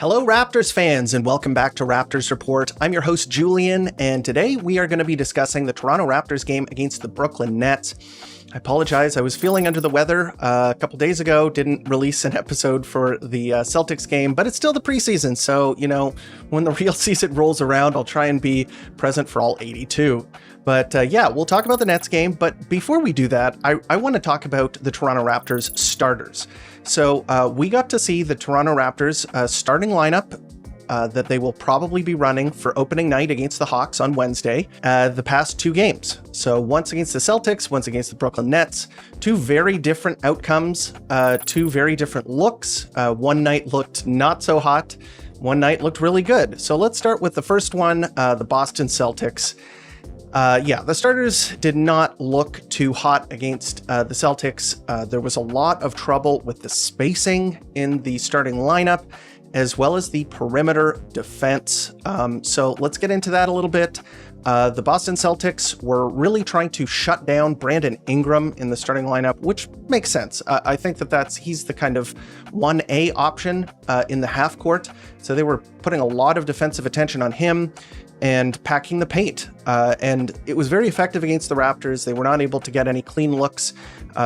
Hello, Raptors fans, and welcome back to Raptors Report. I'm your host, Julian, and today we are going to be discussing the Toronto Raptors game against the Brooklyn Nets. I apologize, I was feeling under the weather a couple days ago, didn't release an episode for the Celtics game, but it's still the preseason, so, when the real season rolls around, I'll try and be present for all 82. But we'll talk about the Nets game, but before we do that, I want to talk about the Toronto Raptors starters. So we got to see the Toronto Raptors starting lineup that they will probably be running for opening night against the Hawks on Wednesday, the past two games. So once against the Celtics, once against the Brooklyn Nets, two very different outcomes, two very different looks. One night looked not so hot, one night looked really good. So let's start with the first one, the Boston Celtics. The starters did not look too hot against the Celtics. There was a lot of trouble with the spacing in the starting lineup, as well as the perimeter defense. So let's get into that a little bit. The Boston Celtics were really trying to shut down Brandon Ingram in the starting lineup, which makes sense. I think he's the kind of 1A option in the half court. So they were putting a lot of defensive attention on him and packing the paint. And it was very effective against the Raptors. They were not able to get any clean looks.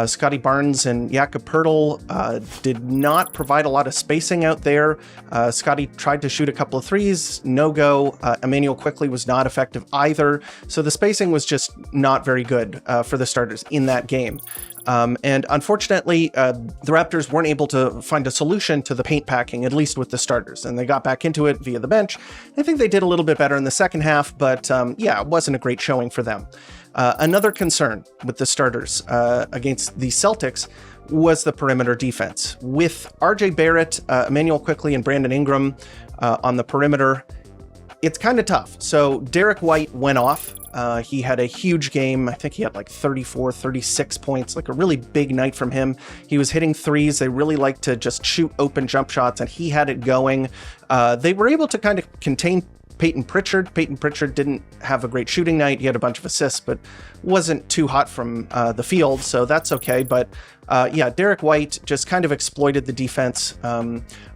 Scotty Barnes and Jakob Poeltl did not provide a lot of spacing out there. Scotty tried to shoot a couple of threes, no go. Emmanuel Quickley was not effective either. So the spacing was just not very good for the starters in that game. And unfortunately, the Raptors weren't able to find a solution to the paint packing, at least with the starters, and they got back into it via the bench. I think they did a little bit better in the second half, but it wasn't a great showing for them. Another concern with the starters against the Celtics was the perimeter defense. With RJ Barrett, Emmanuel Quickley, and Brandon Ingram on the perimeter, it's kind of tough. So Derek White went off. He had a huge game. I think he had like 34, 36 points, like a really big night from him. He was hitting threes. They really like to just shoot open jump shots, and he had it going. They were able to kind of contain Peyton Pritchard. Peyton Pritchard didn't have a great shooting night. He had a bunch of assists, but wasn't too hot from the field, so that's okay. But Derek White just kind of exploited the defense.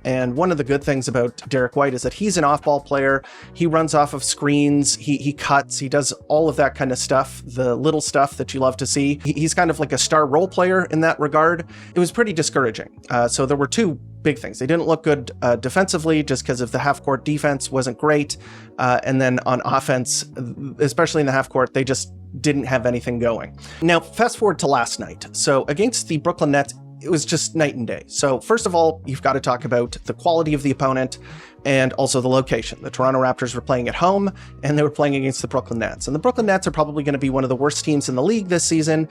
And one of the good things about Derek White is that he's an off-ball player. He runs off of screens. He cuts. He does all of that kind of stuff, the little stuff that you love to see. He's kind of like a star role player in that regard. It was pretty discouraging. So there were two big things. They didn't look good defensively just because of the half-court defense wasn't great. And then on offense, especially in the half-court, they just didn't have anything going. Now, fast forward to last night. So against the Brooklyn Nets, it was just night and day. So first of all, you've got to talk about the quality of the opponent and also the location. The Toronto Raptors were playing at home, and they were playing against the Brooklyn Nets. And the Brooklyn Nets are probably going to be one of the worst teams in the league this season.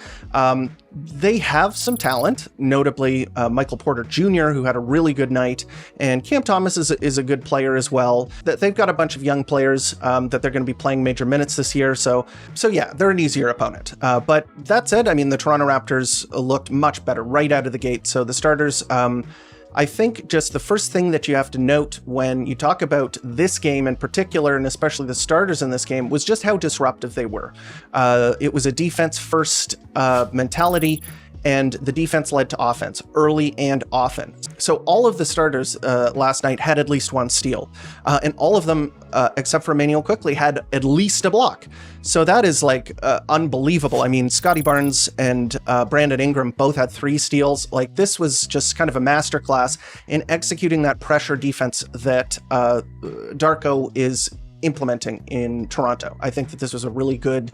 They have some talent, notably Michael Porter Jr., who had a really good night, and Cam Thomas is a good player as well. They've got a bunch of young players that they're going to be playing major minutes this year. So they're an easier opponent. But that said, the Toronto Raptors looked much better right out of the gate. So the starters, I think just the first thing that you have to note when you talk about this game in particular, and especially the starters in this game, was just how disruptive they were. It was a defense-first mentality, and the defense led to offense early and often. So all of the starters last night had at least one steal, and all of them, except for Emmanuel Quickley, had at least a block. So that is unbelievable. Scotty Barnes and Brandon Ingram both had 3 steals. This was just kind of a masterclass in executing that pressure defense that Darko is implementing in Toronto. I think that this was a really good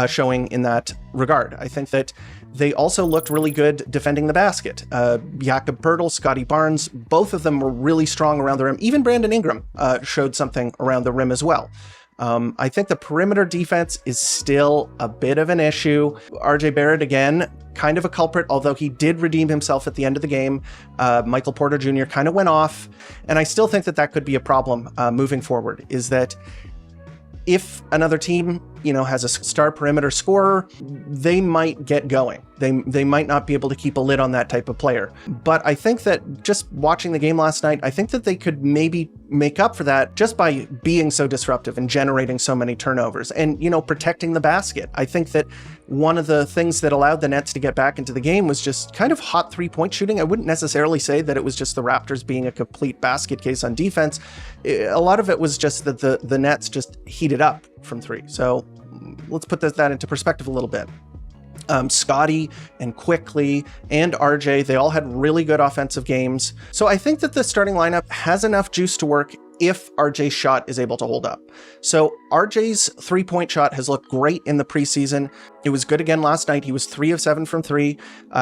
showing in that regard. I think that they also looked really good defending the basket. Jakob Poeltl, Scotty Barnes, both of them were really strong around the rim. Even Brandon Ingram showed something around the rim as well. I think the perimeter defense is still a bit of an issue. RJ Barrett, again, kind of a culprit, although he did redeem himself at the end of the game. Michael Porter Jr. kind of went off, and I still think that could be a problem moving forward, is that if another team, has a star perimeter scorer, they might get going. They might not be able to keep a lid on that type of player. But I think that just watching the game last night, I think that they could maybe make up for that just by being so disruptive and generating so many turnovers and, protecting the basket. I think that one of the things that allowed the Nets to get back into the game was just kind of hot three-point shooting. I wouldn't necessarily say that it was just the Raptors being a complete basket case on defense. A lot of it was just that the Nets just heated up from three. So let's put that into perspective a little bit. Scotty and Quickly and RJ, they all had really good offensive games. So I think that the starting lineup has enough juice to work if RJ's shot is able to hold up. So RJ's three-point shot has looked great in the preseason. It was good again last night. He was 3 of 7 from 3.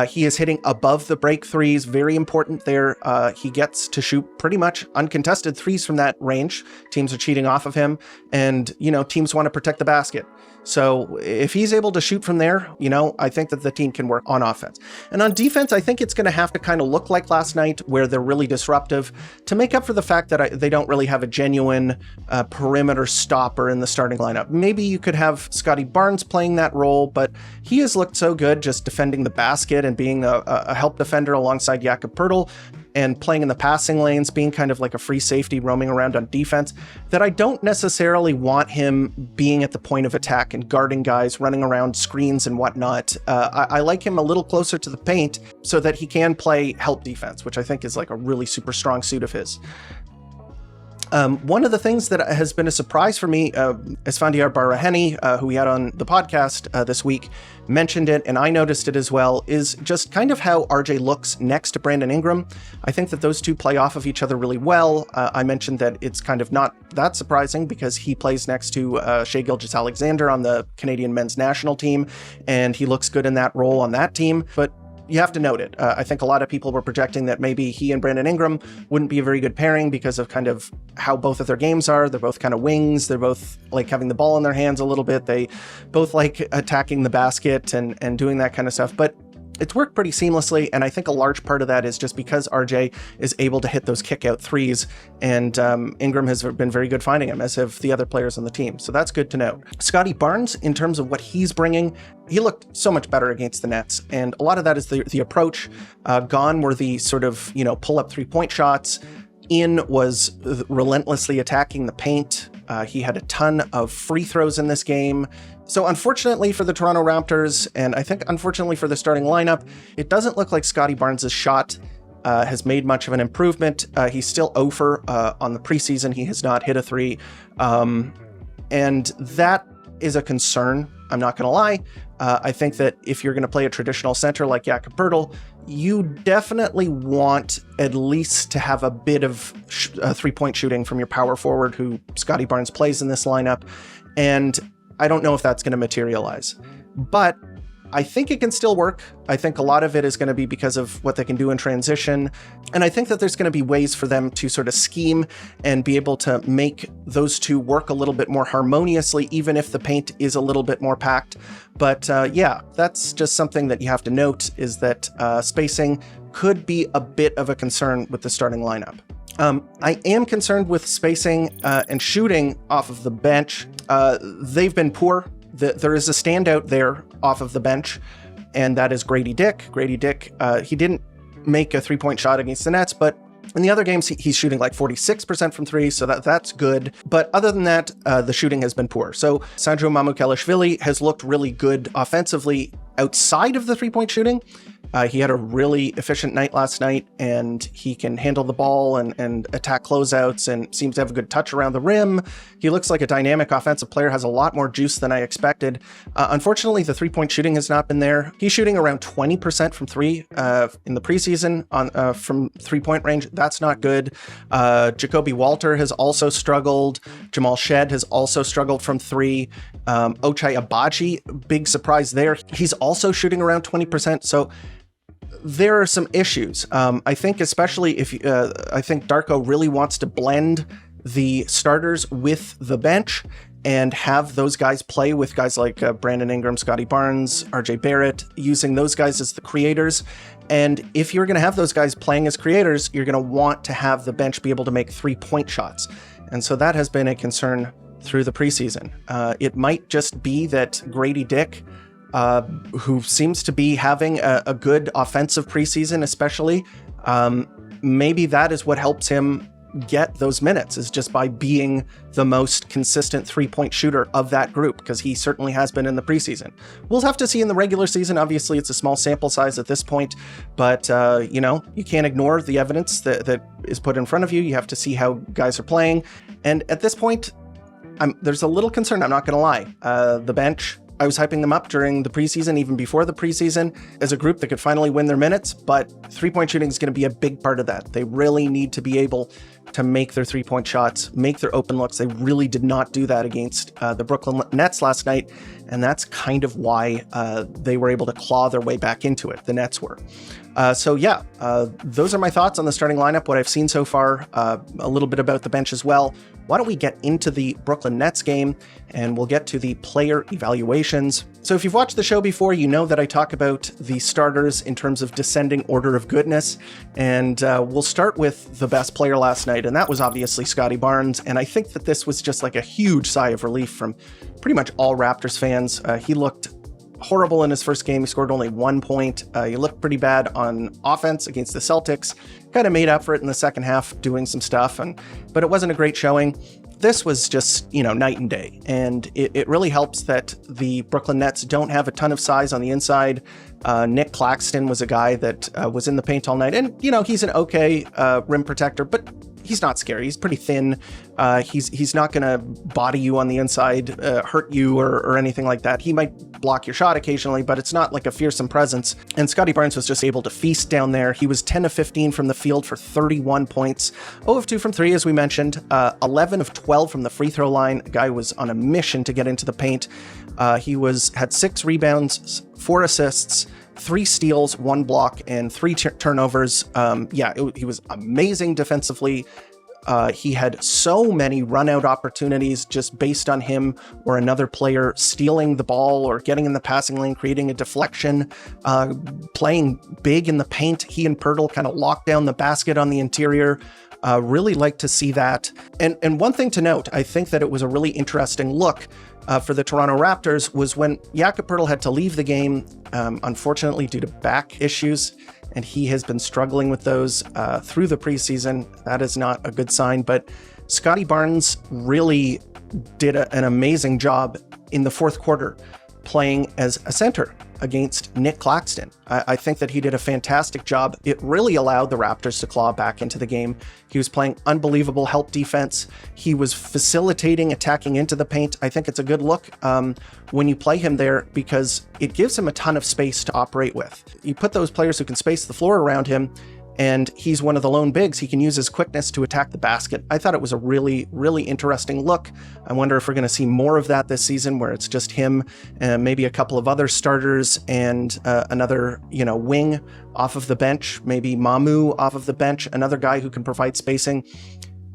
He is hitting above the break threes. Very important there. He gets to shoot pretty much uncontested threes from that range. Teams are cheating off of him, and, teams want to protect the basket. So if he's able to shoot from there, I think that the team can work on offense. And on defense, I think it's going to have to kind of look like last night, where they're really disruptive to make up for the fact that they don't really have a genuine perimeter stopper in the starting lineup. Maybe you could have Scotty Barnes playing that role, but he has looked so good just defending the basket and being a help defender alongside Jakob Poeltl, and playing in the passing lanes, being kind of like a free safety roaming around on defense, that I don't necessarily want him being at the point of attack and guarding guys, running around screens and whatnot. I like him a little closer to the paint so that he can play help defense, which I think is like a really super strong suit of his. One of the things that has been a surprise for me, Esfandiar Baraheni, who we had on the podcast this week, mentioned it, and I noticed it as well, is just kind of how RJ looks next to Brandon Ingram. I think that those two play off of each other really well. I mentioned that it's kind of not that surprising because he plays next to Shai Gilgeous-Alexander on the Canadian men's national team, and he looks good in that role on that team. But you have to note it. I think a lot of people were projecting that maybe he and Brandon Ingram wouldn't be a very good pairing because of kind of how both of their games are. They're both kind of wings. They're both like having the ball in their hands a little bit. They both like attacking the basket and doing that kind of stuff. But it's worked pretty seamlessly, and I think a large part of that is just because RJ is able to hit those kick-out threes, and Ingram has been very good finding him, as have the other players on the team. So that's good to know. Scotty Barnes, in terms of what he's bringing, he looked so much better against the Nets, and a lot of that is the approach. Gone were the sort of, pull-up three-point shots. In was relentlessly attacking the paint. He had a ton of free throws in this game. So unfortunately for the Toronto Raptors, and I think unfortunately for the starting lineup, it doesn't look like Scotty Barnes' shot has made much of an improvement. He's still 0 for on the preseason. He has not hit a three. And that is a concern. I'm not going to lie. I think that if you're going to play a traditional center like Jakob Poeltl, you definitely want at least to have a bit of three-point shooting from your power forward, who Scotty Barnes plays in this lineup. And I don't know if that's going to materialize, but I think it can still work. I think a lot of it is going to be because of what they can do in transition. And I think that there's going to be ways for them to sort of scheme and be able to make those two work a little bit more harmoniously, even if the paint is a little bit more packed. But yeah, that's just something that you have to note, is that spacing could be a bit of a concern with the starting lineup. I am concerned with spacing and shooting off of the bench. They've been poor. There is a standout there off of the bench, and that is Grady Dick. Grady Dick, he didn't make a three-point shot against the Nets, but in the other games, he's shooting like 46% from three, so that's good. But other than that, the shooting has been poor. So Sandro Mamukelashvili has looked really good offensively outside of the three-point shooting. He had a really efficient night last night, and he can handle the ball and attack closeouts and seems to have a good touch around the rim. He looks like a dynamic offensive player, has a lot more juice than I expected. Unfortunately, the three-point shooting has not been there. He's shooting around 20% from three in the preseason from three-point range. That's not good. Jacoby Walter has also struggled. Jamal Shed has also struggled from three. Ochai Agbaji, big surprise there. He's also shooting around 20%. So there are some issues. I think especially if I think Darko really wants to blend the starters with the bench and have those guys play with guys like Brandon Ingram, Scotty Barnes, RJ Barrett, using those guys as the creators. And if you're going to have those guys playing as creators, you're going to want to have the bench be able to make three-point shots. And so that has been a concern through the preseason. It might just be that Grady Dick who seems to be having a good offensive preseason, especially. Maybe that is what helps him get those minutes, is just by being the most consistent three-point shooter of that group, because he certainly has been in the preseason. We'll have to see in the regular season. Obviously, it's a small sample size at this point, but you can't ignore the evidence that is put in front of you. You have to see how guys are playing. And at this point, there's a little concern, I'm not going to lie. The bench, I was hyping them up during the preseason, even before the preseason, as a group that could finally win their minutes, but three-point shooting is going to be a big part of that. They really need to be able to make their three-point shots, make their open looks. They really did not do that against the Brooklyn Nets last night, and that's kind of why they were able to claw their way back into it. The Nets were. Those are my thoughts on the starting lineup, what I've seen so far, a little bit about the bench as well. Why don't we get into the Brooklyn Nets game, and we'll get to the player evaluations. So if you've watched the show before, you know that I talk about the starters in terms of descending order of goodness, and we'll start with the best player last night, and that was obviously Scotty Barnes, and I think that this was just like a huge sigh of relief from pretty much all Raptors fans. He looked horrible in his first game. He scored only 1 point. He looked pretty bad on offense against the Celtics. Kind of made up for it in the second half doing some stuff, but it wasn't a great showing. This was just, night and day. And it really helps that the Brooklyn Nets don't have a ton of size on the inside. Nick Claxton was a guy that was in the paint all night. And, he's an okay rim protector, but he's not scary. He's pretty thin. He's not going to body you on the inside, hurt you or anything like that. He might block your shot occasionally, but it's not like a fearsome presence. And Scotty Barnes was just able to feast down there. He was 10 of 15 from the field for 31 points, 0 of 2 from 3, as we mentioned, 11 of 12 from the free throw line. The guy was on a mission to get into the paint. He had 6 rebounds, 4 assists, 3 steals, 1 block, and 3 turnovers. He was amazing defensively. He had so many run-out opportunities just based on him or another player stealing the ball or getting in the passing lane, creating a deflection, playing big in the paint. He and Pirtle kind of locked down the basket on the interior. Really like to see that. And one thing to note, I think that it was a really interesting look for the Toronto Raptors was when Jakob Pirtle had to leave the game, unfortunately due to back issues, and he has been struggling with those through the preseason. That is not a good sign, but Scotty Barnes really did an amazing job in the fourth quarter playing as a center against Nick Claxton. I think that he did a fantastic job. It really allowed the Raptors to claw back into the game. He was playing unbelievable help defense. He was facilitating, attacking into the paint. I think it's a good look when you play him there because it gives him a ton of space to operate with. You put those players who can space the floor around him, and he's one of the lone bigs. He can use his quickness to attack the basket. I thought it was a really, really interesting look. I wonder if we're going to see more of that this season, where it's just him and maybe a couple of other starters and another, wing off of the bench, maybe Mamu off of the bench, another guy who can provide spacing.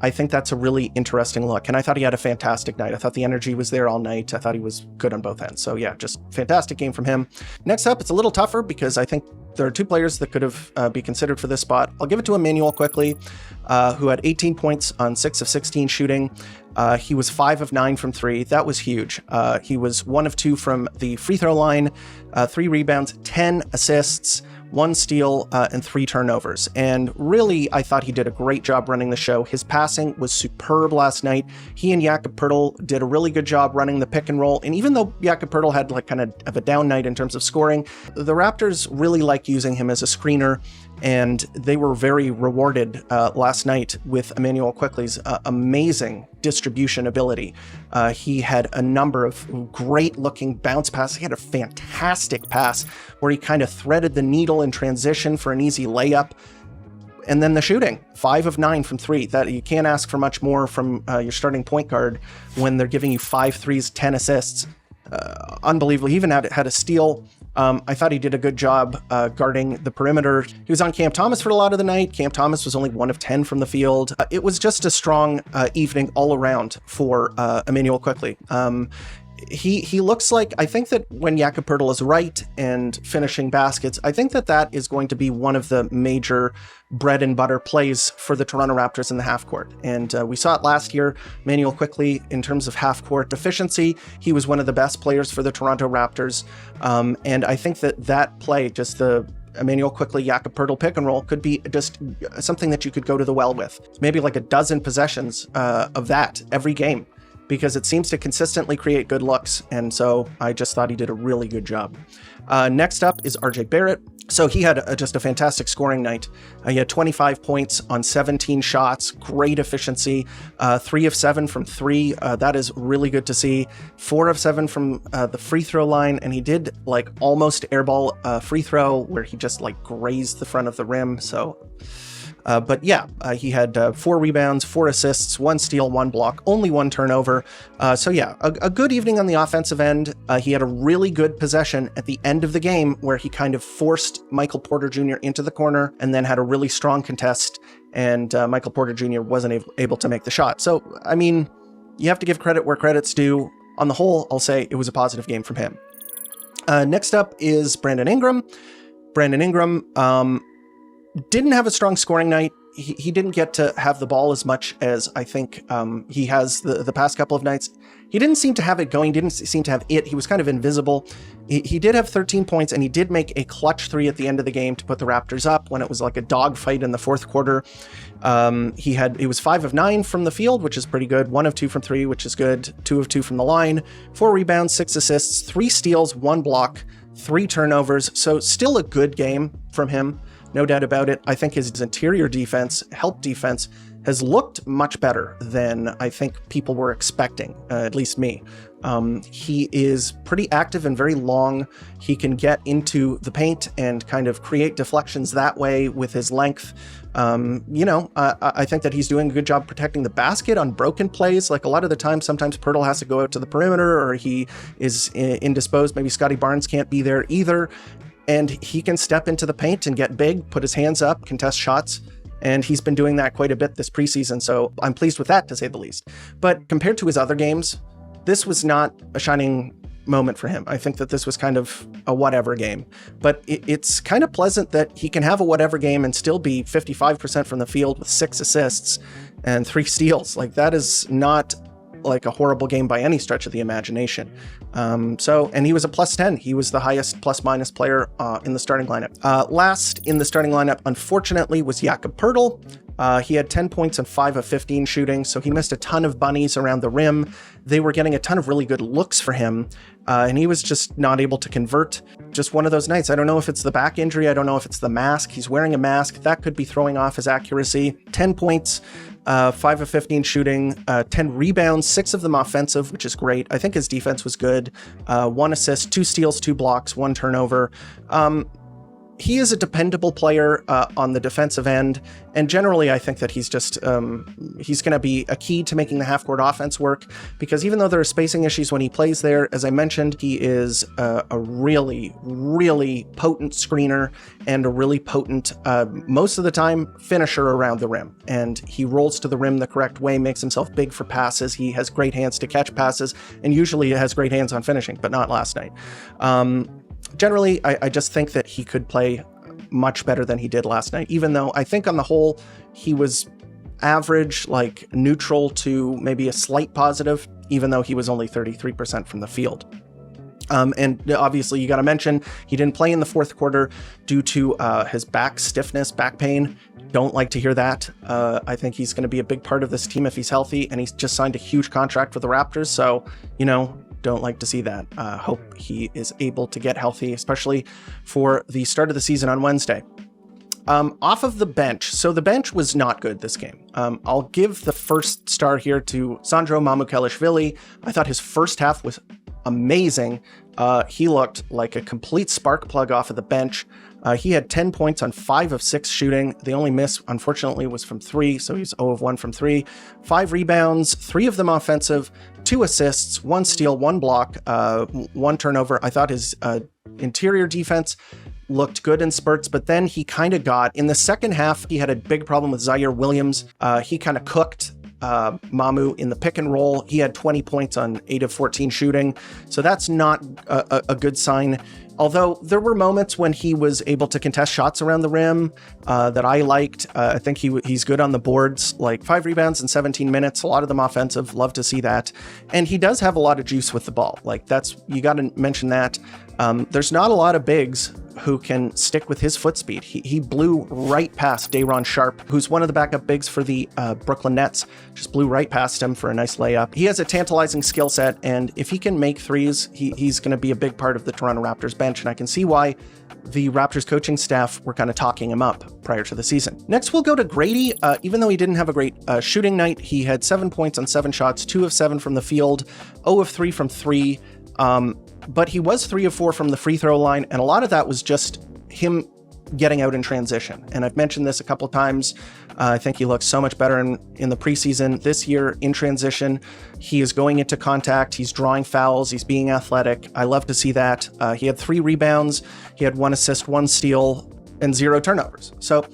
I think that's a really interesting look. And I thought he had a fantastic night. I thought the energy was there all night. I thought he was good on both ends. So yeah, just fantastic game from him. Next up, it's a little tougher because I think there are 2 players that could have be considered for this spot. I'll give it to Emmanuel quickly, who had 18 points on 6 of 16 shooting. He was 5 of 9 from 3. That was huge. He was 1 of 2 from the free throw line, 3 rebounds, 10 assists, 1 steal, and 3 turnovers. And really, I thought he did a great job running the show. His passing was superb last night. He and Jakob Pirtle did a really good job running the pick and roll. And even though Jakob Pirtle had kind of a down night in terms of scoring, the Raptors really like using him as a screener. And they were very rewarded last night with Emmanuel Quickley's amazing distribution ability. He had a number of great looking bounce passes. He had a fantastic pass where he kind of threaded the needle in transition for an easy layup. And then the shooting, 5 of 9 from 3. That you can't ask for much more from your starting point guard when they're giving you 5 threes, 10 assists. Unbelievable. He even had a steal. I thought he did a good job guarding the perimeter. He was on Cam Thomas for a lot of the night. Cam Thomas was only 1 of 10 from the field. It was just a strong evening all around for Emmanuel Quickley. he looks like, I think that when Jakob Poeltl is right and finishing baskets, I think that is going to be one of the major bread and butter plays for the Toronto Raptors in the half court. And we saw it last year. Manuel Quickley, in terms of half court efficiency, he was one of the best players for the Toronto Raptors. And I think that play, just the Emmanuel Quickley, Jakob Poeltl pick and roll, could be just something that you could go to the well with. Maybe like a dozen possessions of that every game, because it seems to consistently create good looks. And so I just thought he did a really good job. Next up is RJ Barrett. So he had just a fantastic scoring night. He had 25 points on 17 shots, great efficiency, 3 of 7 from 3. That is really good to see. 4 of 7 from the free throw line, and he did like almost airball free throw where he just like grazed the front of the rim. So but yeah, he had 4 rebounds, 4 assists, 1 steal, 1 block, only 1 turnover. So yeah, a good evening on the offensive end. He had a really good possession at the end of the game where he kind of forced Michael Porter Jr. into the corner and then had a really strong contest, and Michael Porter Jr. wasn't able to make the shot. So, I mean, you have to give credit where credit's due. On the whole, I'll say it was a positive game from him. Next up is Brandon Ingram. Brandon Ingram, didn't have a strong scoring night. He didn't get to have the ball as much as I think he has the past couple of nights. He didn't seem to have it going, didn't seem to have it. He was kind of invisible. He did have 13 points, and he did make a clutch 3 at the end of the game to put the Raptors up when it was like a dogfight in the fourth quarter. He was 5 of 9 from the field, which is pretty good. 1 of 2 from 3, which is good. 2 of 2 from the line. 4 rebounds, 6 assists, 3 steals, 1 block, 3 turnovers. So still a good game from him. No doubt about it. I think his interior defense, help defense, has looked much better than I think people were expecting, at least me. He is pretty active and very long. He can get into the paint and kind of create deflections that way with his length. I think that he's doing a good job protecting the basket on broken plays. Like a lot of the time, sometimes Poeltl has to go out to the perimeter or he is indisposed. Maybe Scotty Barnes can't be there either. And he can step into the paint and get big, put his hands up, contest shots. And he's been doing that quite a bit this preseason. So I'm pleased with that, to say the least. But compared to his other games, this was not a shining moment for him. I think that this was kind of a whatever game. But it's kind of pleasant that he can have a whatever game and still be 55% from the field with 6 assists and 3 steals. Like, that is not like a horrible game by any stretch of the imagination. And he was a +10. He was the highest plus-minus player in the starting lineup. Last in the starting lineup, unfortunately, was Jakob Poeltl. He had 10 points and 5 of 15 shooting, so he missed a ton of bunnies around the rim. They were getting a ton of really good looks for him, and he was just not able to convert. Just one of those nights. I don't know if it's the back injury. I don't know if it's the mask. He's wearing a mask. That could be throwing off his accuracy. 10 points, 5 of 15 shooting, 10 rebounds, 6 of them offensive, which is great. I think his defense was good. 1 assist, 2 steals, 2 blocks, 1 turnover. He is a dependable player on the defensive end, and generally I think that he's just he's going to be a key to making the half-court offense work, because even though there are spacing issues when he plays there, as I mentioned, he is a really, really potent screener and a really potent, most of the time, finisher around the rim. And he rolls to the rim the correct way, makes himself big for passes. He has great hands to catch passes, and usually has great hands on finishing, but not last night. Generally, I just think that he could play much better than he did last night, even though I think on the whole, he was average, like neutral to maybe a slight positive, even though he was only 33% from the field. And obviously, you got to mention, he didn't play in the fourth quarter due to his back stiffness, back pain. Don't like to hear that. I think he's going to be a big part of this team if he's healthy, and he's just signed a huge contract for the Raptors. So, don't like to see that. Hope he is able to get healthy, especially for the start of the season on Wednesday. Off of the bench. So the bench was not good this game. I'll give the first star here to Sandro Mamukelashvili. I thought his first half was amazing. He looked like a complete spark plug off of the bench. He had 10 points on 5 of 6 shooting. The only miss, unfortunately, was from 3, so he's 0 of 1 from 3. 5 rebounds, 3 of them offensive, 2 assists, 1 steal, 1 block, 1 turnover. I thought his interior defense looked good in spurts, but then he kind of got, in the second half, he had a big problem with Zaire Williams. He kind of cooked Mamu in the pick and roll. He had 20 points on 8 of 14 shooting, so that's not a good sign. Although there were moments when he was able to contest shots around the rim that I liked. I think he's good on the boards, like 5 rebounds in 17 minutes, a lot of them offensive. Love to see that. And he does have a lot of juice with the ball. Like you got to mention that. There's not a lot of bigs who can stick with his foot speed. He blew right past Day'Ron Sharp, who's one of the backup bigs for the Brooklyn Nets. Just blew right past him for a nice layup. He has a tantalizing skill set, and if he can make threes, he's going to be a big part of the Toronto Raptors bench, and I can see why the Raptors coaching staff were kind of talking him up prior to the season. Next, we'll go to Grady. Even though he didn't have a great shooting night, he had 7 points on 7 shots, 2 of 7 from the field, 0 of 3 from 3. But he was 3 of 4 from the free throw line, and a lot of that was just him getting out in transition. And I've mentioned this a couple of times. I think he looks so much better in the preseason. This year in transition, he is going into contact. He's drawing fouls. He's being athletic. I love to see that. He had 3 rebounds. He had 1 assist, 1 steal, and 0 turnovers. So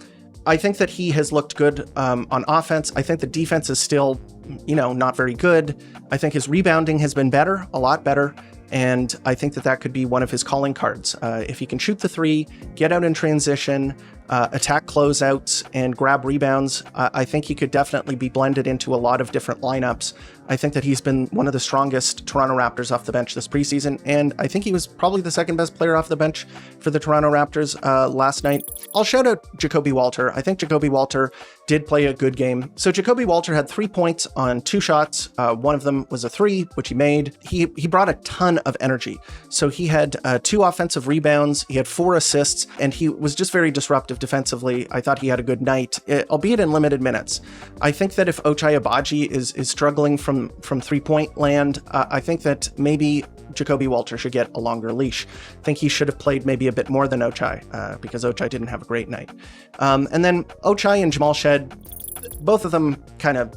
I think that he has looked good on offense. I think the defense is still, not very good. I think his rebounding has been better, a lot better. And I think that could be one of his calling cards. If he can shoot the 3, get out in transition, attack closeouts, and grab rebounds, I think he could definitely be blended into a lot of different lineups. I think that he's been one of the strongest Toronto Raptors off the bench this preseason, and I think he was probably the second best player off the bench for the Toronto Raptors last night. I'll shout out Jacoby Walter. I think Jacoby Walter did play a good game. So Jacoby Walter had 3 points on 2 shots. One of them was a 3, which he made. He brought a ton of energy. So he had 2 offensive rebounds. He had 4 assists, and he was just very disruptive defensively. I thought he had a good night, albeit in limited minutes. I think that if Ochai Agbaji is struggling from 3-point land, I think that maybe Jacoby Walter should get a longer leash. I think he should have played maybe a bit more than Ochai because Ochai didn't have a great night. And then Ochai and Jamal Shed, both of them kind of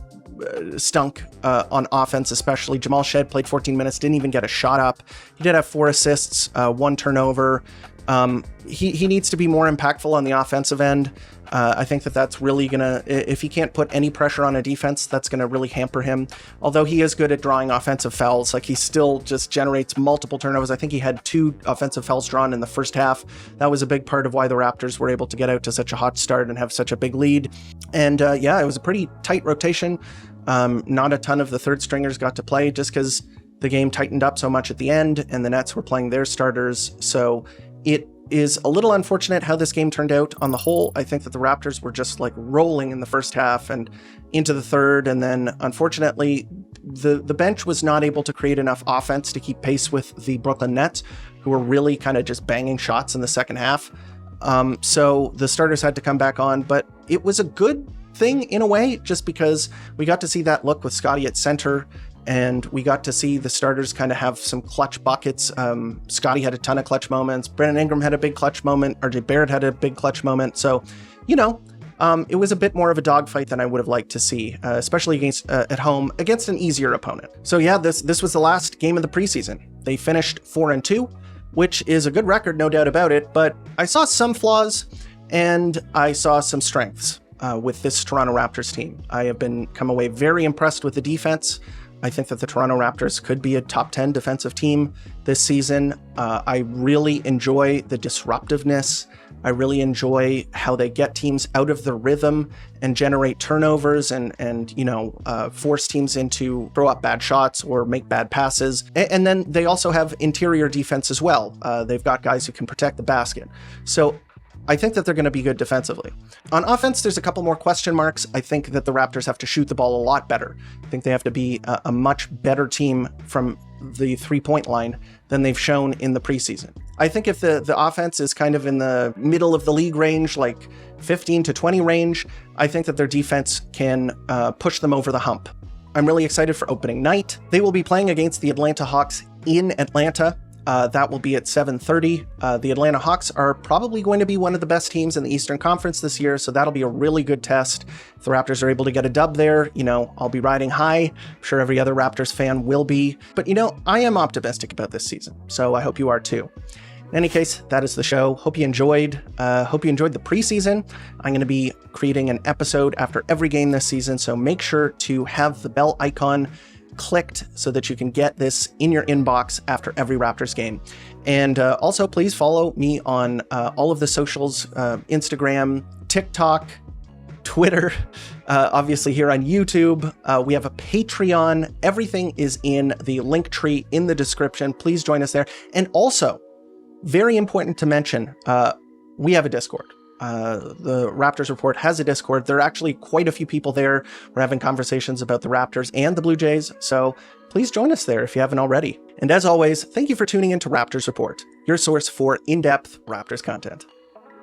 stunk on offense, especially. Jamal Shed played 14 minutes, didn't even get a shot up. He did have 4 assists, 1 turnover. He needs to be more impactful on the offensive end. I think that's really gonna, if he can't put any pressure on a defense, that's gonna really hamper him. Although he is good at drawing offensive fouls, like he still just generates multiple turnovers. I think he had 2 offensive fouls drawn in the first half. That was a big part of why the Raptors were able to get out to such a hot start and have such a big lead. And it was a pretty tight rotation. Not a ton of the third stringers got to play just because the game tightened up so much at the end and the Nets were playing their starters. So it is a little unfortunate how this game turned out on the whole. I think that the Raptors were just like rolling in the first half and into the third. And then unfortunately, the bench was not able to create enough offense to keep pace with the Brooklyn Nets, who were really kind of just banging shots in the second half. So the starters had to come back on, but it was a good thing in a way, just because we got to see that look with Scotty at center. And we got to see the starters kind of have some clutch buckets. Scotty had a ton of clutch moments. Brandon Ingram had a big clutch moment. RJ Barrett had a big clutch moment. So, it was a bit more of a dogfight than I would have liked to see, especially against at home against an easier opponent. So yeah, this was the last game of the preseason. They finished 4-2, which is a good record, no doubt about it. But I saw some flaws and I saw some strengths with this Toronto Raptors team. I have come away very impressed with the defense. I think that the Toronto Raptors could be a top 10 defensive team this season. I really enjoy the disruptiveness. I really enjoy how they get teams out of the rhythm and generate turnovers and force teams into throw up bad shots or make bad passes. And then they also have interior defense as well. They've got guys who can protect the basket. So I think that they're going to be good defensively. On offense, there's a couple more question marks. I think that the Raptors have to shoot the ball a lot better. I think they have to be a much better team from the 3-point line than they've shown in the preseason. I think if the offense is kind of in the middle of the league range, like 15 to 20 range, I think that their defense can push them over the hump. I'm really excited for opening night. They will be playing against the Atlanta Hawks in Atlanta. That will be at 7:30. The Atlanta Hawks are probably going to be one of the best teams in the Eastern Conference this year, so that'll be a really good test. If the Raptors are able to get a dub there, I'll be riding high. I'm sure every other Raptors fan will be. But, I am optimistic about this season, so I hope you are too. In any case, that is the show. Hope you enjoyed the preseason. I'm going to be creating an episode after every game this season, so make sure to have the bell icon clicked so that you can get this in your inbox after every Raptors game. And also, please follow me on all of the socials, Instagram, TikTok, Twitter, obviously here on YouTube. We have a Patreon. Everything is in the link tree in the description. Please join us there. And also, very important to mention, we have a Discord. The Raptors Report has a Discord. There are actually quite a few people there. We're having conversations about the Raptors and the Blue Jays, so please join us there if you haven't already. And as always, thank you for tuning in to Raptors Report, your source for in-depth Raptors content.